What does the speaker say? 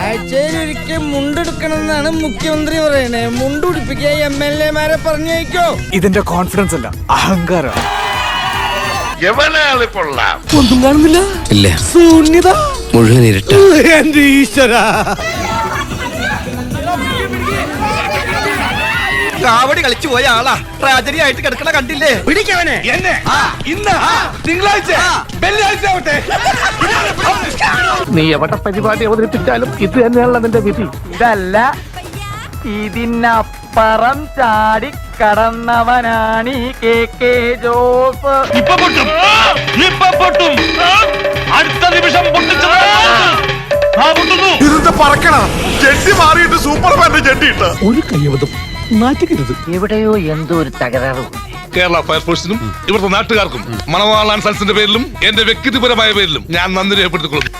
ആഴ്ചയിലൊരിക്കൽ മുണ്ടെടുക്കണമെന്നാണ് മുഖ്യമന്ത്രി പറയണേ. മുണ്ടുപിടിപ്പിക്കാൻ MLA-മാരെ പറഞ്ഞേക്കോ? ഇതിന്റെ കോൺഫിഡൻസ് അല്ല, അഹങ്കാരം. ഒന്നും കാണുന്നില്ല. ഇല്ല, ശൂന്യത മുഴുവൻ ഇരുട്ട്. എന്റെ ഈശ്വര, കാവടി കളിച്ചു പോയ ആളാ ട്രാജഡി ആയിട്ട് കിടക്കണ കണ്ടില്ലേ? പിടിക്കവനെ. എന്നെ ഇന്ന് തിങ്കളാഴ്ച വെള്ളിയാഴ്ച ആവട്ടെ. നീ എവിടെ പരിപാടി അവതരിപ്പിച്ചാലും ഇത് തന്നെയാണല്ലോ നിന്റെ വിധി. ഇതല്ല, ഇതിനപ്പുറം ചാടി കടന്നവനാണ് ഈ KK ജോസ്. അടുത്ത നിമിഷം ഇതെന്താ പറക്കണ ചെട്ടി മാറിയിട്ട് സൂപ്പർമാന്റെ ചെട്ടിയിട്ട് ഒരു കയ്യബദ്ധം നാറ്റിക്കരുത്. എവിടെയോ എന്തോ ഒരു തകരാറ്. കേരള ഫയർഫോഴ്സിനും ഇവിടുത്തെ നാട്ടുകാർക്കും മണവാളാൻ സൽസിന്റെ പേരിലും എന്റെ വ്യക്തിപരമായ പേരിലും ഞാൻ നന്ദി രേഖപ്പെടുത്തിക്കൊള്ളുന്നു.